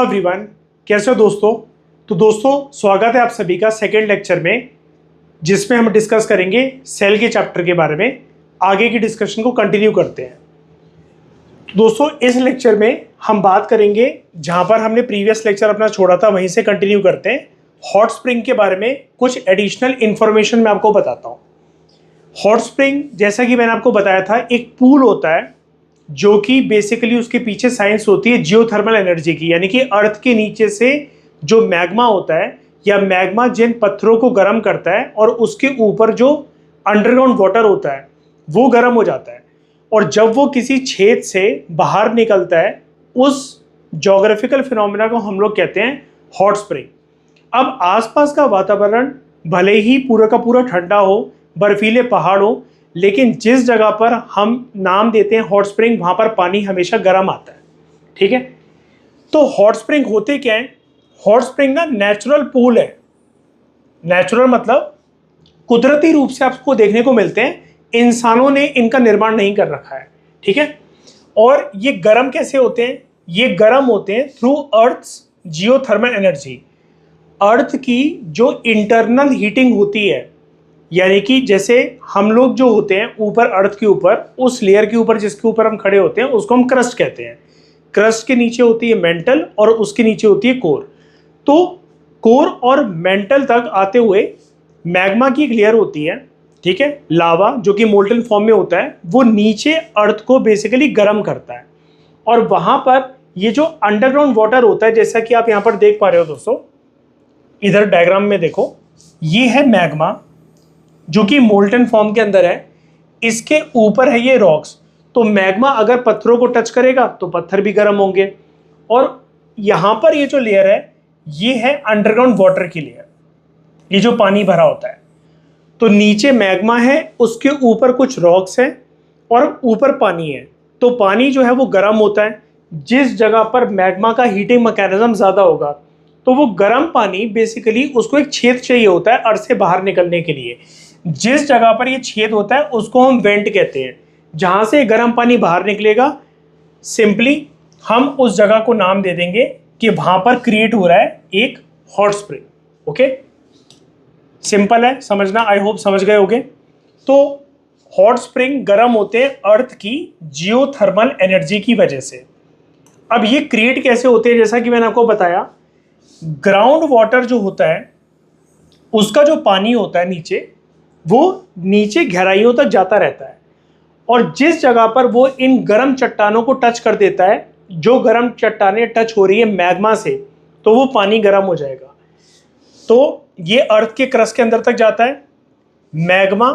Everyone, कैसे हो दोस्तों। तो दोस्तों स्वागत है आप सभी का सेकेंड लेक्चर में, जिसमें हम डिस्कस करेंगे सेल के चैप्टर के बारे में। आगे की डिस्कशन को कंटिन्यू करते हैं। तो दोस्तों इस लेक्चर में हम बात करेंगे, जहां पर हमने प्रीवियस लेक्चर अपना छोड़ा था वहीं से कंटिन्यू करते हैं। हॉट स्प्रिंग के बारे में कुछ एडिशनल इंफॉर्मेशन मैं आपको बताता हूँ। हॉट स्प्रिंग, जैसा कि मैंने आपको बताया था, एक पूल होता है जो कि बेसिकली उसके पीछे साइंस होती है जियोथर्मल एनर्जी की, यानी कि अर्थ के नीचे से जो मैग्मा होता है या मैग्मा जिन पत्थरों को गर्म करता है और उसके ऊपर जो अंडरग्राउंड वाटर होता है वो गर्म हो जाता है, और जब वो किसी छेद से बाहर निकलता है उस ज्योग्राफिकल फिनोमेना को हम लोग कहते हैं हॉट स्प्रिंग। अब आसपास का वातावरण भले ही पूरा का पूरा ठंडा हो, बर्फीले पहाड़ हो, लेकिन जिस जगह पर हम नाम देते हैं हॉट स्प्रिंग, वहां पर पानी हमेशा गर्म आता है। ठीक है, तो हॉट स्प्रिंग होते क्या है? हॉट स्प्रिंग ना नेचुरल पूल है। नेचुरल मतलब कुदरती रूप से आपको देखने को मिलते हैं, इंसानों ने इनका निर्माण नहीं कर रखा है। ठीक है, और ये गर्म कैसे होते हैं? ये गर्म होते हैं थ्रू अर्थ्स जियोथर्मल एनर्जी। अर्थ की जो इंटरनल हीटिंग होती है, यानी कि जैसे हम लोग जो होते हैं ऊपर अर्थ के ऊपर, उस लेयर के ऊपर जिसके ऊपर हम खड़े होते हैं उसको हम क्रस्ट कहते हैं। क्रस्ट के नीचे होती है मेंटल और उसके नीचे होती है कोर। तो कोर और मेंटल तक आते हुए मैग्मा की एक लेयर होती है, ठीक है, लावा, जो कि मोल्टन फॉर्म में होता है। वो नीचे अर्थ को बेसिकली गर्म करता है, और वहां पर ये जो अंडरग्राउंड वाटर होता है, जैसा कि आप यहाँ पर देख पा रहे हो दोस्तों, इधर डायग्राम में देखो, ये है मैग्मा जो कि मोल्टन फॉर्म के अंदर है। इसके ऊपर है ये रॉक्स। तो मैग्मा अगर पत्थरों को टच करेगा तो पत्थर भी गर्म होंगे, और यहां पर ये जो लेयर है ये है अंडरग्राउंड वाटर की लेयर, ये जो पानी भरा होता है। तो नीचे मैग्मा है, उसके ऊपर कुछ रॉक्स हैं और ऊपर पानी है। तो पानी जो है वो गर्म होता है। जिस जगह पर मैग्मा का हीटिंग मैकेनिज्म ज्यादा होगा तो वो गर्म पानी बेसिकली उसको एक छेद चाहिए होता है अर्थ से बाहर निकलने के लिए। जिस जगह पर ये छेद होता है उसको हम वेंट कहते हैं, जहां से गर्म पानी बाहर निकलेगा। सिंपली हम उस जगह को नाम दे देंगे कि वहां पर क्रिएट हो रहा है एक हॉट स्प्रिंग। ओके, सिंपल है समझना, आई होप समझ गए होगे। तो हॉट स्प्रिंग गर्म होते हैं अर्थ की जियोथर्मल एनर्जी की वजह से। अब ये क्रिएट कैसे होते हैं? जैसा कि मैंने आपको बताया, ग्राउंड वाटर जो होता है उसका जो पानी होता है नीचे, वो नीचे गहराइयों तक जाता रहता है, और जिस जगह पर वो इन गर्म चट्टानों को टच कर देता है, जो गर्म चट्टानें टच हो रही है मैग्मा से, तो वो पानी गर्म हो जाएगा। तो ये अर्थ के क्रस्ट के अंदर तक जाता है। मैग्मा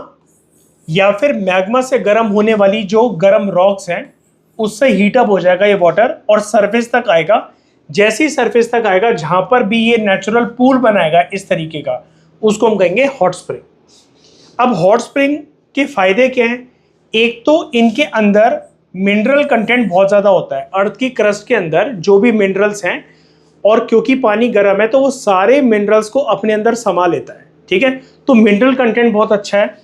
या फिर मैग्मा से गर्म होने वाली जो गर्म रॉक्स हैं उससे हीटअप हो जाएगा ये वाटर, और सरफेस तक आएगा। जैसे ही सरफेस तक आएगा, जहां पर भी ये नेचुरल पूल बनाएगा इस तरीके का, उसको हम कहेंगे हॉट स्प्रिंग। अब हॉट स्प्रिंग के फायदे क्या हैं? एक तो इनके अंदर मिनरल कंटेंट बहुत ज़्यादा होता है। अर्थ की क्रस्ट के अंदर जो भी मिनरल्स हैं, और क्योंकि पानी गर्म है तो वो सारे मिनरल्स को अपने अंदर समा लेता है। ठीक है, तो मिनरल कंटेंट बहुत अच्छा है।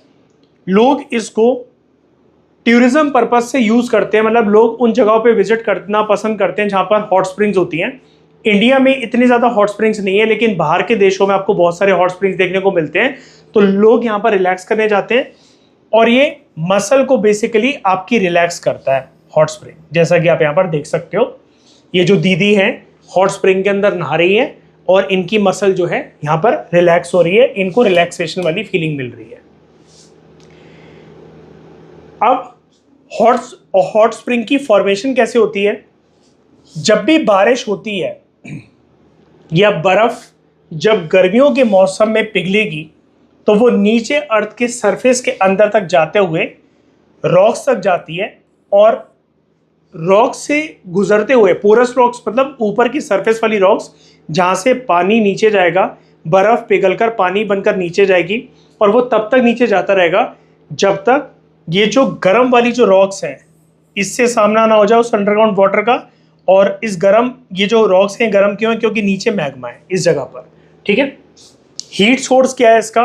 लोग इसको टूरिज्म पर्पज से यूज़ करते हैं, मतलब लोग उन जगहों पे विजिट करना पसंद करते हैं जहाँ पर हॉट स्प्रिंग्स होती हैं। इंडिया में इतनी ज़्यादा हॉट स्प्रिंग्स नहीं है, लेकिन बाहर के देशों में आपको बहुत सारे हॉट स्प्रिंग्स देखने को मिलते हैं। तो लोग यहाँ पर रिलैक्स करने जाते हैं, और ये मसल को बेसिकली आपकी रिलैक्स करता है हॉट स्प्रिंग। जैसा कि आप यहाँ पर देख सकते हो, ये जो दीदी हैं हॉट स्प्रिंग के अंदर नहा रही हैं, और इनकी मसल जो है यहाँ पर रिलैक्स हो रही है, इनको रिलैक्सेशन वाली फीलिंग मिल रही है। अब हॉट स्प्रिंग की फॉर्मेशन कैसे होती है? जब भी बारिश होती है या बर्फ जब गर्मियों के मौसम में पिघलेगी, तो वो नीचे अर्थ के सरफेस के अंदर तक जाते हुए रॉक्स तक जाती है, और रॉक्स से गुजरते हुए पोरस रॉक्स, मतलब ऊपर की सरफेस वाली रॉक्स, जहाँ से पानी नीचे जाएगा, बर्फ पिघलकर पानी बनकर नीचे जाएगी, और वो तब तक नीचे जाता रहेगा जब तक ये जो गर्म वाली जो रॉक्स हैं इससे सामना ना हो जाए उस अंडरग्राउंड वाटर का। और इस गर्म, ये जो रॉक्स हैं गर्म क्यों है? क्योंकि नीचे मैग्मा है इस जगह पर। ठीक है, हीट सोर्स क्या है इसका?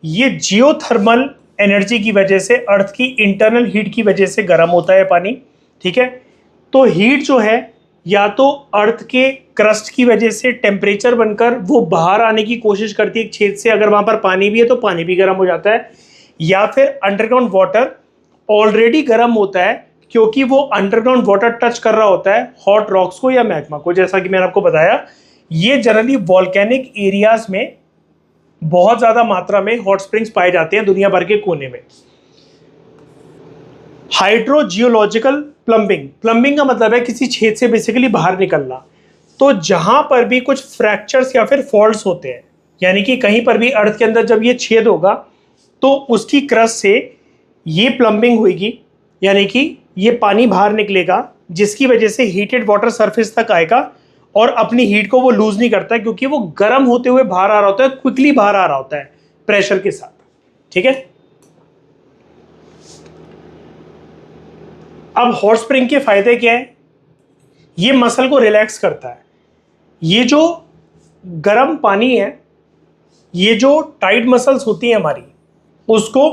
ये जियोथर्मल एनर्जी की वजह से, अर्थ की इंटरनल हीट की वजह से गर्म होता है पानी। ठीक है, तो हीट जो है या तो अर्थ के क्रस्ट की वजह से टेम्परेचर बनकर वो बाहर आने की कोशिश करती है एक छेद से, अगर वहां पर पानी भी है तो पानी भी गर्म हो जाता है, या फिर अंडरग्राउंड वाटर ऑलरेडी गर्म होता है क्योंकि वो अंडरग्राउंड वाटर टच कर रहा होता है हॉट रॉक्स को या मैग्मा को। जैसा कि मैंने आपको बताया, ये जनरली वॉल्केनिक एरियाज में बहुत ज्यादा मात्रा में हॉट स्प्रिंग्स पाए जाते हैं दुनिया भर के कोने में। हाइड्रोजियोलॉजिकल प्लम्बिंग, प्लम्बिंग का मतलब है किसी छेद से बेसिकली बाहर निकलना। तो जहां पर भी कुछ फ्रैक्चर्स या फिर फॉल्ट्स होते हैं, यानी कि कहीं पर भी अर्थ के अंदर जब ये छेद होगा तो उसकी क्रस्ट से ये प्लम्बिंग होगी, यानी कि ये पानी बाहर निकलेगा जिसकी वजह से हीटेड वाटर सरफेस तक आएगा और अपनी हीट को वो लूज नहीं करता क्योंकि वो गर्म होते हुए बाहर आ रहा होता है, क्विकली बाहर आ रहा होता है प्रेशर के साथ। ठीक है, अब हॉट स्प्रिंग के फायदे क्या है? ये मसल को रिलैक्स करता है। ये जो गर्म पानी है, ये जो टाइट मसल्स होती हैं हमारी, उसको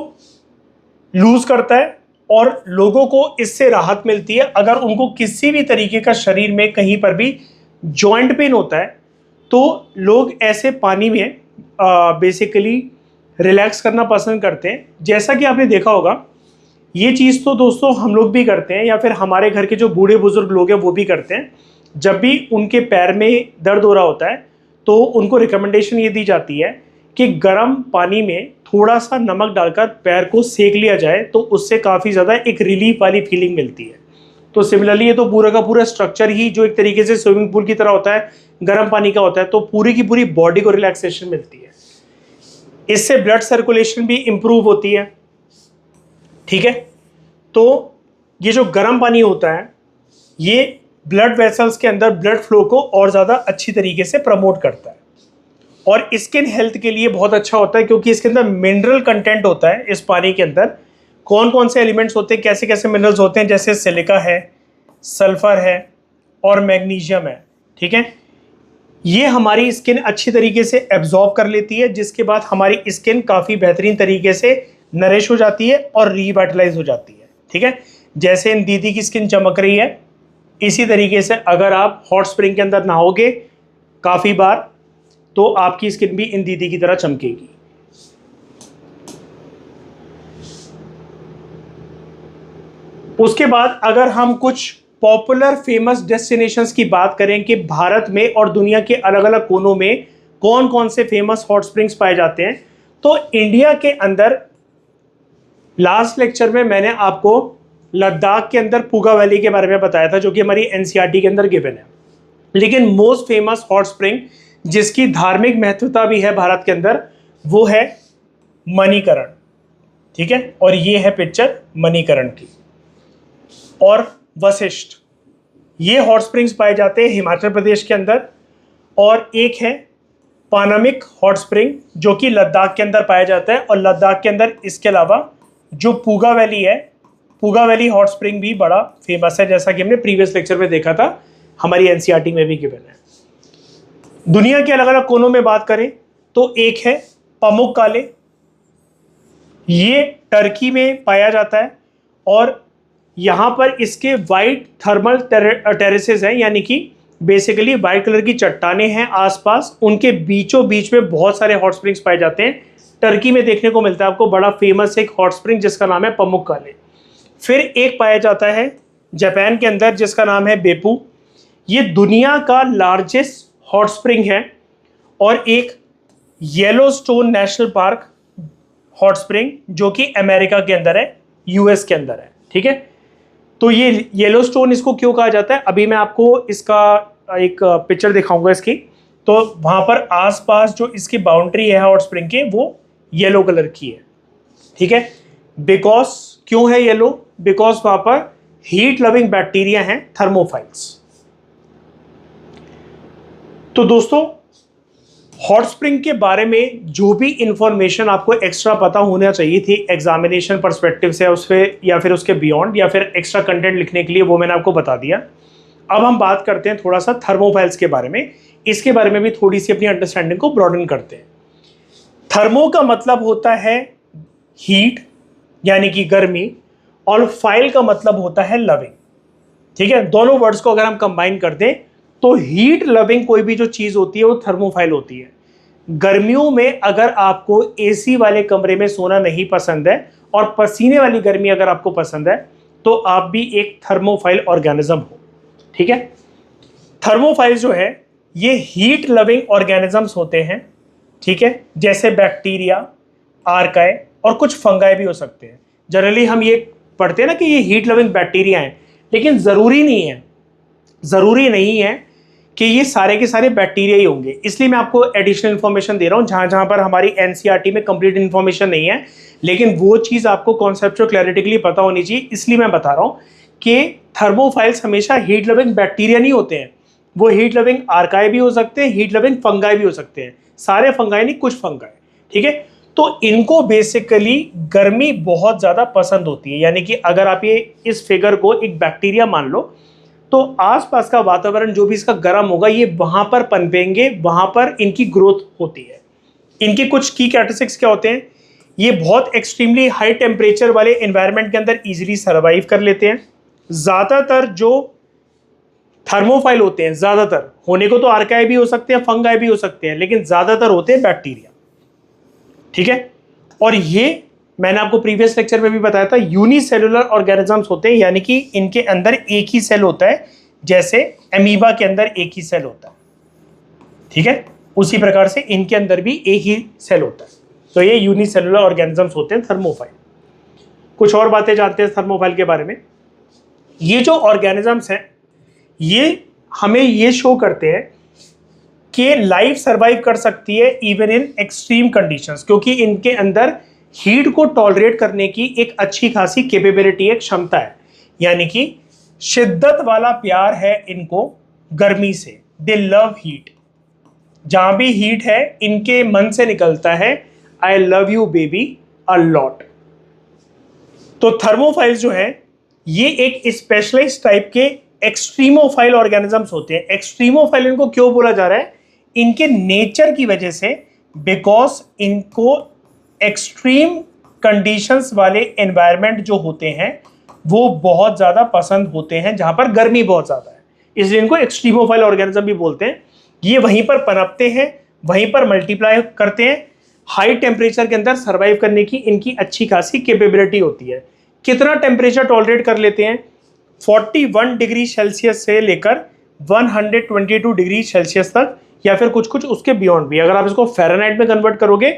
लूज करता है और लोगों को इससे राहत मिलती है। अगर उनको किसी भी तरीके का शरीर में कहीं पर भी जॉइंट पेन होता है तो लोग ऐसे पानी में बेसिकली रिलैक्स करना पसंद करते हैं। जैसा कि आपने देखा होगा, ये चीज़ तो दोस्तों हम लोग भी करते हैं या फिर हमारे घर के जो बूढ़े बुजुर्ग लोग हैं वो भी करते हैं। जब भी उनके पैर में दर्द हो रहा होता है तो उनको रिकमेंडेशन ये दी जाती है कि गर्म पानी में थोड़ा सा नमक डालकर पैर को सेक लिया जाए, तो उससे काफ़ी ज़्यादा एक रिलीफ वाली फीलिंग मिलती है। तो सिमिलरली ये तो पूरा का पूरा स्ट्रक्चर ही जो एक तरीके से स्विमिंग पूल की तरह होता है, गर्म पानी का होता है, तो पूरी की पूरी बॉडी को रिलैक्सेशन मिलती है। इससे ब्लड सर्कुलेशन भी इंप्रूव होती है। ठीक है, तो ये जो गर्म पानी होता है ये ब्लड वेसल्स के अंदर ब्लड फ्लो को और ज़्यादा अच्छी तरीके से प्रमोट करता है और स्किन हेल्थ के लिए बहुत अच्छा होता है क्योंकि इसके अंदर मिनरल कंटेंट होता है। इस पानी के अंदर कौन कौन से एलिमेंट्स होते हैं, कैसे कैसे मिनरल्स होते हैं, जैसे सिलिका है, सल्फर है और मैग्नीशियम है। ठीक है, ये हमारी स्किन अच्छी तरीके से एब्जॉर्ब कर लेती है, जिसके बाद हमारी स्किन काफ़ी बेहतरीन तरीके से नरिश हो जाती है और रिवाइटलाइज हो जाती है। ठीक है, जैसे इन दीदी की स्किन चमक रही है, इसी तरीके से अगर आप हॉट स्प्रिंग के अंदर नहाओगे काफ़ी बार तो आपकी स्किन भी इन दीदी की तरह चमकेगी। उसके बाद अगर हम कुछ पॉपुलर फेमस डेस्टिनेशंस की बात करें कि भारत में और दुनिया के अलग अलग कोनों में कौन कौन से फेमस हॉट स्प्रिंग्स पाए जाते हैं, तो इंडिया के अंदर लास्ट लेक्चर में मैंने आपको लद्दाख के अंदर पुगा वैली के बारे में बताया था जो कि हमारी एनसीईआरटी के अंदर गिवन है। लेकिन मोस्ट फेमस हॉट स्प्रिंग जिसकी धार्मिक महत्वता भी है भारत के अंदर, वो है मणिकरण। ठीक है, और ये है पिक्चर मणिकरण की। और वशिष्ठ, ये हॉट स्प्रिंग्स पाए जाते हैं हिमाचल प्रदेश के अंदर। और एक है पानामिक हॉट स्प्रिंग जो कि लद्दाख के अंदर पाया जाता है। और लद्दाख के अंदर इसके अलावा जो पुगा वैली है, पुगा वैली हॉट स्प्रिंग भी बड़ा फेमस है, जैसा कि हमने प्रीवियस लेक्चर में देखा था, हमारी एनसीईआरटी में भी गिवन है। दुनिया के अलग अलग कोनों में बात करें तो एक है पामुक्काले, ये टर्की में पाया जाता है और यहाँ पर इसके वाइट थर्मल टेरेसेस हैं, यानी कि बेसिकली वाइट कलर की चट्टानें हैं आसपास, उनके बीचों बीच में बहुत सारे हॉट स्प्रिंग्स पाए जाते हैं। टर्की में देखने को मिलता है आपको बड़ा फेमस एक हॉट स्प्रिंग जिसका नाम है पामुक्काले। फिर एक पाया जाता है जापान के अंदर जिसका नाम है बेपू, ये दुनिया का लार्जेस्ट हॉट स्प्रिंग है। और एक Yellowstone national park hot spring जो कि अमेरिका के अंदर है, यूएस के अंदर है। ठीक है, तो ये येलोस्टोन इसको क्यों कहा जाता है, अभी मैं आपको इसका एक पिक्चर दिखाऊंगा इसकी। तो वहां पर आसपास जो इसकी बाउंड्री है हॉट स्प्रिंग के, वो येलो कलर की है। ठीक है, बिकॉज क्यों है येलो, बिकॉज वहां पर हीट लविंग बैक्टीरिया हैं, थर्मोफाइल्स। तो दोस्तों, हॉट स्प्रिंग के बारे में जो भी इंफॉर्मेशन आपको एक्स्ट्रा पता होना चाहिए थी एग्जामिनेशन पर्सपेक्टिव से उससे या फिर उसके बियॉन्ड या फिर एक्स्ट्रा कंटेंट लिखने के लिए, वो मैंने आपको बता दिया। अब हम बात करते हैं थोड़ा सा थर्मोफाइल्स के बारे में, इसके बारे में भी थोड़ी सी अपनी अंडरस्टैंडिंग को ब्रॉडन करते हैं। थर्मो का मतलब होता है हीट यानी कि गर्मी, और फाइल का मतलब होता है लविंग। ठीक है, दोनों वर्ड्स को अगर हम कंबाइन कर दें तो हीट लविंग कोई भी जो चीज होती है वो थर्मोफाइल होती है। गर्मियों में अगर आपको एसी वाले कमरे में सोना नहीं पसंद है और पसीने वाली गर्मी अगर आपको पसंद है तो आप भी एक थर्मोफाइल ऑर्गेनिज्म हो। ठीक है, थर्मोफाइल जो है ये हीट लविंग ऑर्गेनिजम्स होते हैं। ठीक है, जैसे बैक्टीरिया, आर्काई और कुछ फंगाई भी हो सकते हैं। जनरली हम ये पढ़ते हैं ना कि ये हीट लविंग बैक्टीरिया हैं, लेकिन ज़रूरी नहीं है कि ये सारे के सारे बैक्टीरिया ही होंगे। इसलिए मैं आपको एडिशनल इन्फॉर्मेशन दे रहा हूँ जहाँ जहाँ पर हमारी एनसीईआरटी में कंप्लीट इन्फॉर्मेशन नहीं है, लेकिन वो चीज़ आपको कॉन्सेप्चुअल क्लैरिटी के लिए पता होनी चाहिए। इसलिए मैं बता रहा हूँ कि थर्मोफाइल्स हमेशा हीट लविंग बैक्टीरिया नहीं होते हैं, वो हीट लविंग आर्काई भी हो सकते हैं, हीट लविंग फंगाई भी हो सकते हैं। सारे फंगाई नहीं, कुछ फंगाई। ठीक है, तो इनको बेसिकली गर्मी बहुत ज़्यादा पसंद होती है। यानी कि अगर आप ये इस फिगर को एक बैक्टीरिया मान लो तो आसपास का वातावरण जो भी इसका गर्म होगा ये वहां पर पनपेंगे, वहां पर इनकी ग्रोथ होती है। इनके कुछ की कैरेक्टरिस्टिक्स क्या होते हैं, ये बहुत एक्सट्रीमली हाई टेम्परेचर वाले एनवायरनमेंट के अंदर इजीली सर्वाइव कर लेते हैं। ज़्यादातर जो थर्मोफाइल होते हैं, ज़्यादातर, होने को तो आर्काई भी हो सकते हैं, फंगाई भी हो सकते हैं, लेकिन ज़्यादातर होते हैं बैक्टीरिया। ठीक है, और ये मैंने आपको प्रीवियस लेक्चर में भी बताया था, यूनिसेलुलर ऑर्गेनिजम्स होते हैं, यानी कि इनके अंदर एक ही सेल होता है, जैसे अमीबा के अंदर एक ही सेल होता है। ठीक है, उसी प्रकार से इनके अंदर भी एक ही सेल होता है। तो ये यूनिसेलुलर ऑर्गेनिजम्स होते हैं थर्मोफाइल। कुछ और बातें जानते हैं थर्मोफाइल के बारे में। ये जो ऑर्गेनिजम्स हैं ये हमें ये शो करते हैं कि लाइफ सर्वाइव कर सकती है इवन इन एक्सट्रीम कंडीशंस, क्योंकि इनके अंदर हीट को टॉलरेट करने की एक अच्छी खासी कैपेबिलिटी, एक क्षमता है। यानी कि शिद्दत वाला प्यार है इनको गर्मी से। दे लव हीट। जहां भी हीट है इनके मन से निकलता है I love you baby a lot. तो थर्मोफाइल्स जो है ये एक स्पेशलाइज्ड टाइप के एक्सट्रीमोफाइल ऑर्गेनिजम्स होते हैं। एक्सट्रीमोफाइल इनको क्यों बोला जा रहा है, इनके नेचर की वजह से, बिकॉज इनको एक्सट्रीम कंडीशंस वाले एनवायरनमेंट जो होते हैं वो बहुत ज़्यादा पसंद होते हैं, जहां पर गर्मी बहुत ज़्यादा है, इसलिए इनको एक्सट्रीमोफाइल ऑर्गेनिज्म भी बोलते हैं। ये वहीं पर पनपते हैं, वहीं पर मल्टीप्लाई करते हैं, हाई टेम्परेचर के अंदर सर्वाइव करने की इनकी अच्छी खासी कैपेबिलिटी होती है। कितना टेम्परेचर टॉलरेट कर लेते हैं, 41 डिग्री सेल्सियस से लेकर 122 डिग्री सेल्सियस तक, या फिर कुछ कुछ उसके बियॉन्ड भी। अगर आप इसको फ़ारेनहाइट में कन्वर्ट करोगे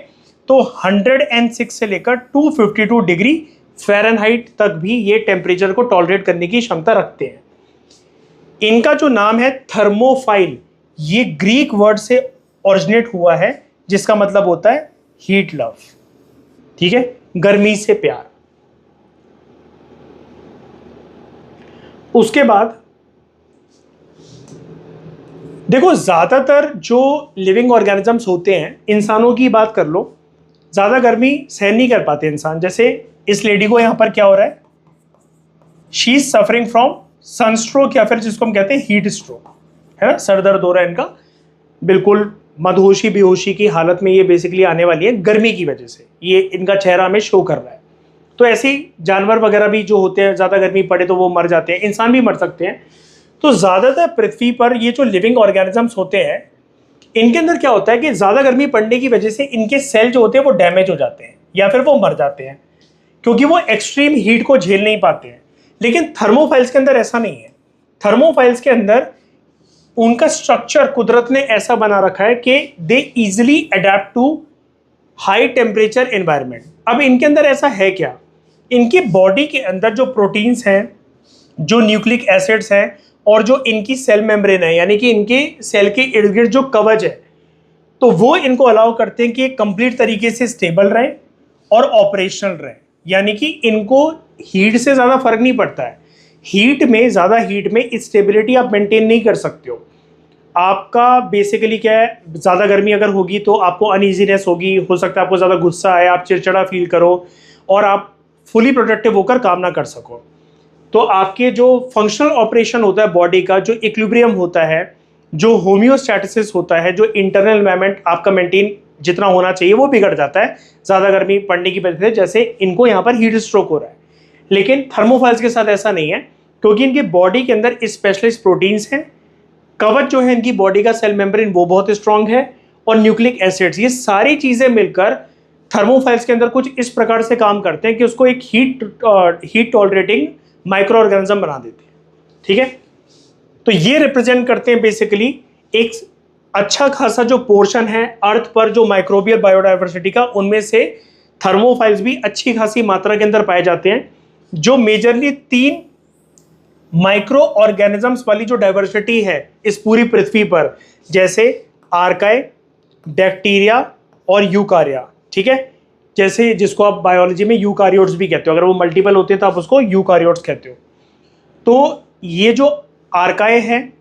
तो 106 से लेकर 252 डिग्री फ़ारेनहाइट तक भी ये टेम्परेचर को टॉलरेट करने की क्षमता रखते हैं। इनका जो नाम है थर्मोफाइल, ये ग्रीक वर्ड से ओरिजिनेट हुआ है, जिसका मतलब होता है हीट लव। ठीक है, गर्मी से प्यार। उसके बाद देखो, ज्यादातर जो लिविंग ऑर्गेनिजम्स होते हैं, इंसानों की बात कर लो, ज्यादा गर्मी सहन नहीं कर पाते इंसान। जैसे इस लेडी को यहां पर क्या हो रहा है, she is suffering from sunstroke, या फिर जिसको हम कहते हैं हीट स्ट्रोक, है ना, सर दर्द हो रहा है इनका, बिल्कुल मदहोशी बेहोशी की हालत में ये बेसिकली आने वाली है गर्मी की वजह से। ये इनका चेहरा में शो कर रहा है। तो ऐसे ही जानवर वगैरह भी जो होते हैं, ज़्यादा गर्मी पड़े तो वो मर जाते हैं, इंसान भी मर सकते हैं। तो ज़्यादातर पृथ्वी पर ये जो लिविंग ऑर्गेनिजम्स होते हैं, इनके अंदर क्या होता है कि ज़्यादा गर्मी पड़ने की वजह से इनके सेल जो होते हैं वो डैमेज हो जाते हैं या फिर वो मर जाते हैं, क्योंकि वो एक्सट्रीम हीट को झेल नहीं पाते हैं। लेकिन थर्मोफाइल्स के अंदर ऐसा नहीं है। थर्मोफाइल्स के अंदर उनका स्ट्रक्चर कुदरत ने ऐसा बना रखा है कि they easily adapt to high temperature environment. अब इनके अंदर ऐसा है क्या, इनकी बॉडी के अंदर जो प्रोटीन्स हैं, जो न्यूक्लिक एसिड्स हैं, और जो इनकी सेल मेम्ब्रेन है, यानी कि इनके सेल के इर्द गिर्द जो कवच है, तो वो इनको अलाउ करते हैं कि कंप्लीट तरीके से स्टेबल रहें और ऑपरेशनल रहें। यानी कि इनको हीट से ज़्यादा फर्क नहीं पड़ता है। हीट में, ज़्यादा हीट में स्टेबिलिटी आप मेंटेन नहीं कर सकते हो। आपका बेसिकली क्या है, ज़्यादा गर्मी अगर होगी तो आपको अनईजीनेस होगी, हो सकता है आपको ज़्यादा गुस्सा आए, आप चिड़चिड़ा फील करो और आप फुली प्रोडक्टिव होकर काम ना कर सको। तो आपके जो फंक्शनल ऑपरेशन होता है बॉडी का, जो इक्विलिब्रियम होता है, जो होम्योस्टैटिसिस होता है, जो इंटरनल एनवायरनमेंट आपका मेंटेन जितना होना चाहिए वो बिगड़ जाता है ज़्यादा गर्मी पड़ने की वजह से, जैसे इनको यहाँ पर हीट स्ट्रोक हो रहा है। लेकिन थर्मोफाइल्स के साथ ऐसा नहीं है। क्योंकि इनके बॉडी के अंदर स्पेशलिस्ट प्रोटीन्स हैं, कवच जो है इनकी बॉडी का सेल मेम्ब्रेन वो बहुत स्ट्रांग है, और न्यूक्लिक एसिड्स, ये सारी चीजें मिलकर थर्मोफाइल्स के अंदर कुछ इस प्रकार से काम करते हैं कि उसको एक हीट टॉलरेटिंग माइक्रो ऑर्गेनिज्म बना देते हैं। ठीक है, तो ये रिप्रेजेंट करते हैं बेसिकली एक अच्छा खासा जो पोर्शन है अर्थ पर जो माइक्रोबियल बायोडाइवर्सिटी का, उनमें से थर्मोफाइल्स भी अच्छी खासी मात्रा के अंदर पाए जाते हैं, जो मेजरली 3 माइक्रो ऑर्गेनिजम्स वाली जो डाइवर्सिटी है इस पूरी पृथ्वी पर, जैसे आर्काई, बैक्टीरिया और यूकार्या। ठीक है, जैसे जिसको आप बायोलॉजी में यूकारियोट्स भी कहते हो, अगर वो मल्टीपल होते हैं तो आप उसको यूकारियोट्स कहते हो। तो ये जो आर्काई है,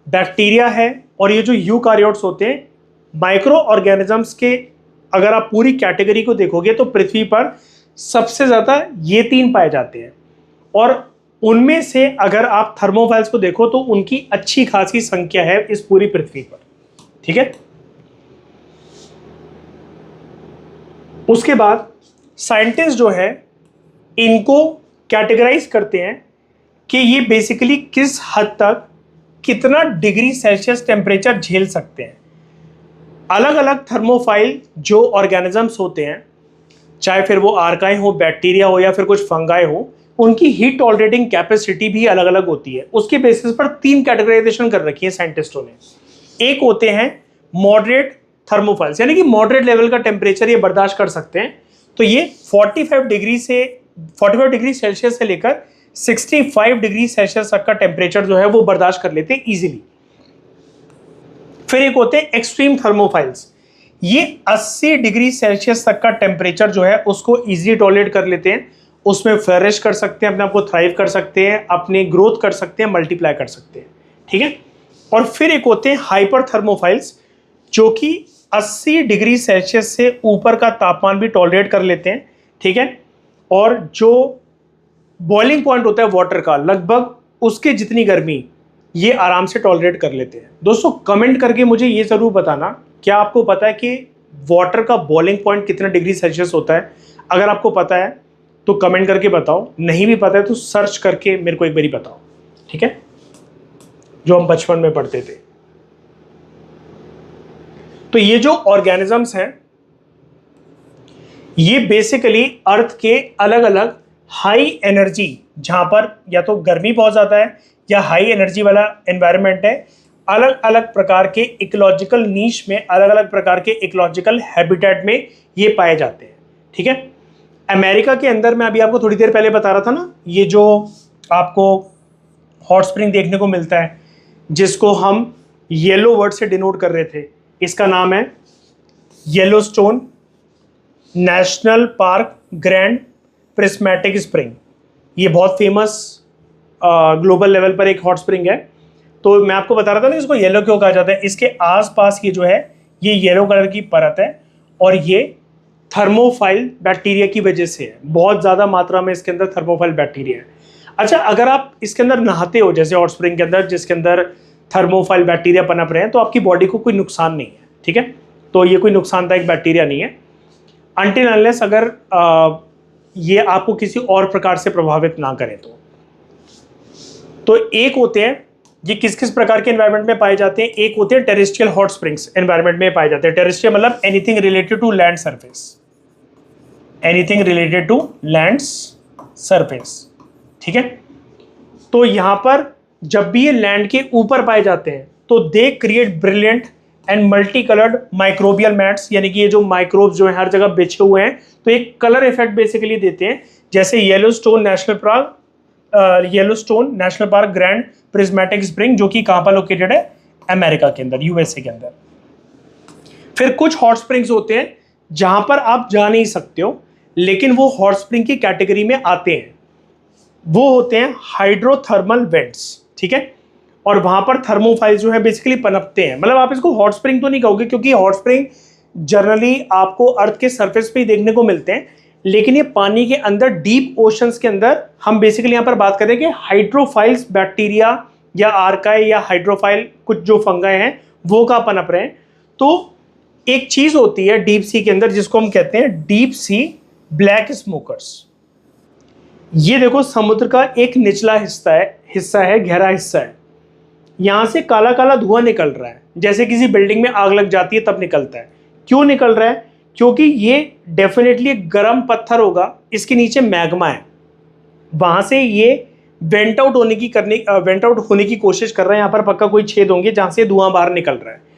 बैक्टीरिया है और ये जो यूकारियोट्स होते हैं, माइक्रो ऑर्गेनिजम्स के अगर आप पूरी कैटेगरी को देखोगे तो पृथ्वी पर सबसे ज़्यादा ये 3 पाए जाते हैं, और उनमें से अगर आप थर्मोफाइल्स को देखो तो उनकी अच्छी खासी संख्या है इस पूरी पृथ्वी पर। ठीक है, उसके बाद साइंटिस्ट जो है इनको कैटेगराइज करते हैं कि ये बेसिकली किस हद तक कितना डिग्री सेल्सियस टेम्परेचर झेल सकते हैं। अलग अलग थर्मोफाइल जो ऑर्गेनिजम्स होते हैं, चाहे फिर वो आर्काई हो, बैक्टीरिया हो या फिर कुछ फंगाई हो, उनकी हीट टॉलरेटिंग कैपेसिटी भी अलग अलग होती है। उसके बेसिस पर 3 कैटेगराइजेशन कर रखी है साइंटिस्टों ने। एक होते हैं मॉडरेट थर्मोफाइल्स, यानी कि मॉडरेट लेवल का टेम्परेचर ये बर्दाश्त कर सकते हैं, तो ये 45 डिग्री सेल्सियस से लेकर 65 डिग्री सेल्सियस तक का टेम्परेचर जो है वो बर्दाश्त कर लेते हैं इजीली। फिर एक होते हैं एक्सट्रीम थर्मोफाइल्स, ये 80 डिग्री सेल्सियस तक का टेम्परेचर जो है उसको इजीली टॉलरेट कर लेते हैं, उसमें फ्लरिश कर सकते हैं, अपने आप को थ्राइव कर सकते हैं, अपनी ग्रोथ कर सकते हैं, मल्टीप्लाई कर सकते हैं। ठीक है, और फिर एक होते हैं हाइपर थर्मोफाइल्स, जो कि 80 डिग्री सेल्सियस से ऊपर का तापमान भी टॉलरेट कर लेते हैं। ठीक है, और जो बॉइलिंग पॉइंट होता है वाटर का, लगभग उसके जितनी गर्मी ये आराम से टॉलरेट कर लेते हैं। दोस्तों कमेंट करके मुझे ये ज़रूर बताना, क्या आपको पता है कि वाटर का बॉइलिंग पॉइंट कितना डिग्री सेल्सियस होता है? अगर आपको पता है तो कमेंट करके बताओ, नहीं भी पता है तो सर्च करके मेरे को एक बारी बताओ। ठीक है, जो हम बचपन में पढ़ते थे। तो ये जो ऑर्गेनिजम्स हैं ये बेसिकली अर्थ के अलग अलग हाई एनर्जी, जहां पर या तो गर्मी बहुत ज़्यादा है या हाई एनर्जी वाला एनवायरनमेंट है, अलग अलग प्रकार के इकोलॉजिकल नीश में, अलग अलग प्रकार के इकोलॉजिकल हैबिटेट में ये पाए जाते हैं। ठीक है, अमेरिका के अंदर मैं अभी आपको थोड़ी देर पहले बता रहा था ना, ये जो आपको हॉट स्प्रिंग देखने को मिलता है जिसको हम येलो वर्ड से डिनोट कर रहे थे, इसका नाम है Yellowstone national park grand prismatic spring. ये बहुत फेमस ग्लोबल लेवल पर एक हॉट स्प्रिंग है। तो मैं आपको बता रहा था ना इसको येलो क्यों कहा जाता है, इसके आसपास ये जो है ये येलो कलर की परत है, और ये थर्मोफाइल बैक्टीरिया की वजह से है। बहुत ज़्यादा मात्रा में इसके अंदर थर्मोफाइल बैक्टीरिया है। अच्छा, अगर आप इसके अंदर नहाते हो जैसे हॉट स्प्रिंग के अंदर जिसके अंदर थर्मोफाइल बैक्टीरिया पनप रहे हैं, तो आपकी बॉडी को कोई नुकसान नहीं है। ठीक है, तो ये कोई नुकसानदायक बैक्टीरिया नहीं है, अनटिल अनलेस अगर ये आपको किसी और प्रकार से प्रभावित ना करें तो एक होते हैं, ये किस किस प्रकार के एनवायरनमेंट में पाए जाते हैं? एक होते हैं टेरेस्ट्रियल हॉट स्प्रिंग्स, एनवायरनमेंट में पाए जाते हैं। टेरेस्ट्रियल मतलब anything related to land surface, anything related to land surface. ठीक है, तो यहां पर जब भी ये लैंड के ऊपर पाए जाते हैं तो they create brilliant and multi coloured microbial mats, यानी कि ये जो माइक्रोब्स जो है हर जगह बिछे हुए हैं, तो एक कलर इफेक्ट बेसिकली देते हैं। जैसे Yellowstone national park grand prismatic spring, जो कि कहां पर लोकेटेड है? अमेरिका के अंदर, यूएसए के अंदर। फिर कुछ हॉट स्प्रिंग्स होते हैं जहां पर आप जा नहीं सकते हो, लेकिन वो हॉट स्प्रिंग की कैटेगरी में आते हैं। वो होते हैं हाइड्रोथर्मल वेंट्स। ठीक है, और वहां पर थर्मोफाइल जो है बेसिकली पनपते हैं। मतलब आप इसको हॉट स्प्रिंग तो नहीं कहोगे, क्योंकि हॉट स्प्रिंग जनरली आपको अर्थ के सरफेस पे ही देखने को मिलते हैं, लेकिन ये पानी के अंदर डीप ओशंस के अंदर, हम बेसिकली यहाँ पर बात करें कि हाइड्रोफाइल्स बैक्टीरिया या आर्काई या हाइड्रोफाइल कुछ जो फंगाई हैं वो कहाँ पनप रहे हैं। तो एक चीज होती है डीप सी के अंदर जिसको हम कहते हैं डीप सी ब्लैक स्मोकर्स। ये देखो समुद्र का एक निचला हिस्सा है, गहरा हिस्सा है, यहाँ से काला काला धुआं निकल रहा है, जैसे किसी बिल्डिंग में आग लग जाती है तब निकलता है। क्यों निकल रहा है? क्योंकि ये डेफिनेटली एक गर्म पत्थर होगा, इसके नीचे मैग्मा है, वहां से ये वेंट आउट होने की कोशिश कर रहा है। यहाँ पर पक्का कोई छेद होंगे जहां से धुआं बाहर निकल रहा है।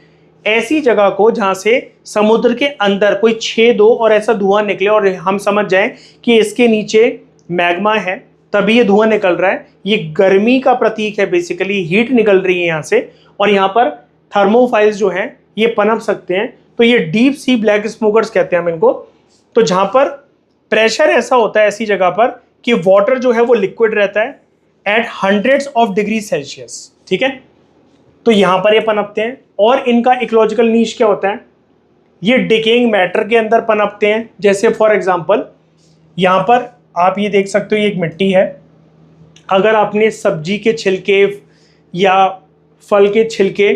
ऐसी जगह को जहां से समुद्र के अंदर कोई छेद हो और ऐसा धुआं निकले और हम समझ जाएं कि इसके नीचे मैग्मा है, तभी ये धुआं निकल रहा है। ये गर्मी का प्रतीक है, बेसिकली हीट निकल रही है यहाँ से, और यहाँ पर थर्मोफाइल्स जो हैं ये पनप सकते हैं। तो ये डीप सी ब्लैक स्मोकर्स कहते हैं हम इनको। तो जहाँ पर प्रेशर ऐसा होता है ऐसी जगह पर कि वाटर जो है वो लिक्विड रहता है at hundreds of degree Celsius, ठीक है। तो यहाँ पर ये पनपते हैं। और इनका इकोलॉजिकल नीश क्या होता है? ये डिकेइंग मैटर के अंदर पनपते हैं। जैसे फॉर एग्जांपल यहाँ पर आप ये देख सकते हो, ये एक मिट्टी है। अगर आपने सब्जी के छिलके या फल के छिलके,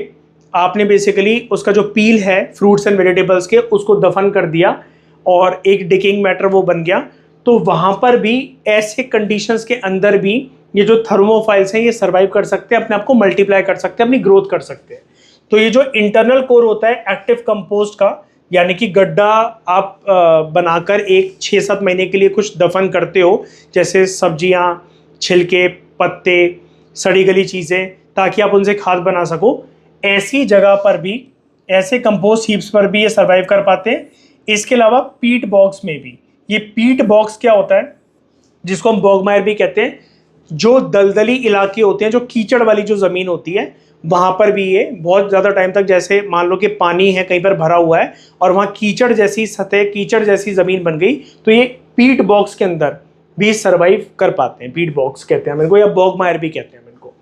आपने बेसिकली उसका जो पील है फ्रूट्स एंड वेजिटेबल्स के, उसको दफन कर दिया और एक डिकेइंग मैटर वो बन गया, तो वहाँ पर भी ऐसे कंडीशंस के अंदर भी ये जो थर्मोफाइल्स हैं ये सर्वाइव कर सकते हैं, अपने आप को मल्टीप्लाई कर सकते हैं, अपनी ग्रोथ कर सकते हैं। तो ये जो इंटरनल कोर होता है एक्टिव कंपोस्ट का, यानी कि गड्ढा आप बनाकर एक 6-7 महीने के लिए कुछ दफन करते हो, जैसे सब्जियां, छिलके, पत्ते, सड़ी गली चीज़ें, ताकि आप उनसे खाद बना सको। ऐसी जगह पर भी, ऐसे कंपोस्ट हीप्स पर भी ये सर्वाइव कर पाते हैं। इसके अलावा पीट बॉक्स में भी, ये पीट बॉक्स क्या होता है, जिसको हम बॉगमायर भी कहते हैं, जो दलदली इलाके होते हैं, जो कीचड़ वाली जो ज़मीन होती है, वहाँ पर भी ये बहुत ज़्यादा टाइम तक, जैसे मान लो कि पानी है कहीं पर भरा हुआ है और वहाँ कीचड़ जैसी सतह, कीचड़ जैसी ज़मीन बन गई, तो ये पीट बॉक्स के अंदर भी सर्वाइव कर पाते हैं। पीट बॉक्स कहते हैं इनको, या बॉगमायर भी कहते हैं इनको।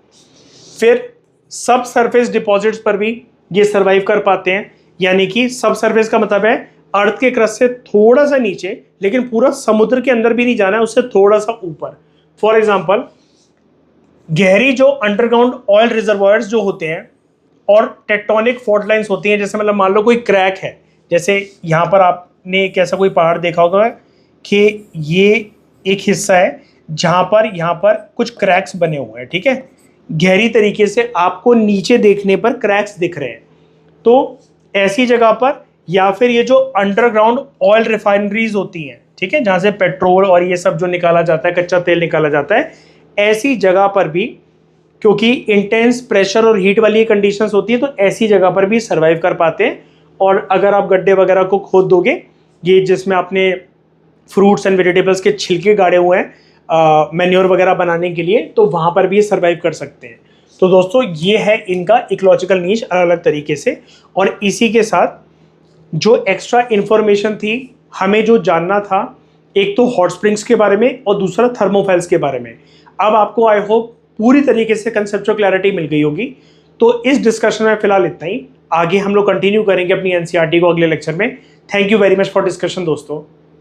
फिर सब सरफेस डिपॉजिट्स पर भी ये सर्वाइव कर पाते हैं, यानी कि सब सरफेस का मतलब है अर्थ के क्रस्ट से थोड़ा सा नीचे, लेकिन पूरा समुद्र के अंदर भी नहीं जाना है, उससे थोड़ा सा ऊपर। फॉर एग्जाम्पल गहरी जो अंडरग्राउंड ऑयल रिजर्वायर्स जो होते हैं और टेक्टोनिक फॉल्ट लाइंस होती हैं, जैसे मतलब मान लो कोई क्रैक है, जैसे यहाँ पर आपने एक ऐसा कोई पहाड़ देखा होगा कि ये एक हिस्सा है जहाँ पर यहाँ पर कुछ क्रैक्स बने हुए हैं, ठीक है, गहरी तरीके से आपको नीचे देखने पर क्रैक्स दिख रहे हैं। तो ऐसी जगह पर, या फिर ये जो अंडरग्राउंड ऑयल रिफाइनरीज होती हैं, ठीक है, जहाँ से पेट्रोल और ये सब जो निकाला जाता है, कच्चा तेल निकाला जाता है, ऐसी जगह पर भी, क्योंकि इंटेंस प्रेशर और हीट वाली कंडीशंस होती है, तो ऐसी जगह पर भी सर्वाइव कर पाते हैं। और अगर आप गड्ढे वगैरह को खोद दोगे, ये जिसमें आपने फ्रूट्स एंड वेजिटेबल्स के छिलके गाड़े हुए हैं मैन्योर वगैरह बनाने के लिए, तो वहाँ पर भी ये सर्वाइव कर सकते हैं। तो दोस्तों ये है इनका इकोलॉजिकल नीश अलग अलग तरीके से। और इसी के साथ जो एक्स्ट्रा इन्फॉर्मेशन थी हमें जो जानना था, एक तो हॉट स्प्रिंग्स के बारे में और दूसरा थर्मोफाइल्स के बारे में। अब आपको आई होप पूरी तरीके से कंसेप्चुअल क्लैरिटी मिल गई होगी। तो इस डिस्कशन में फिलहाल इतना ही, आगे हम लोग कंटिन्यू करेंगे अपनी एनसीईआरटी को अगले लेक्चर में। Thank you very much for discussion दोस्तों।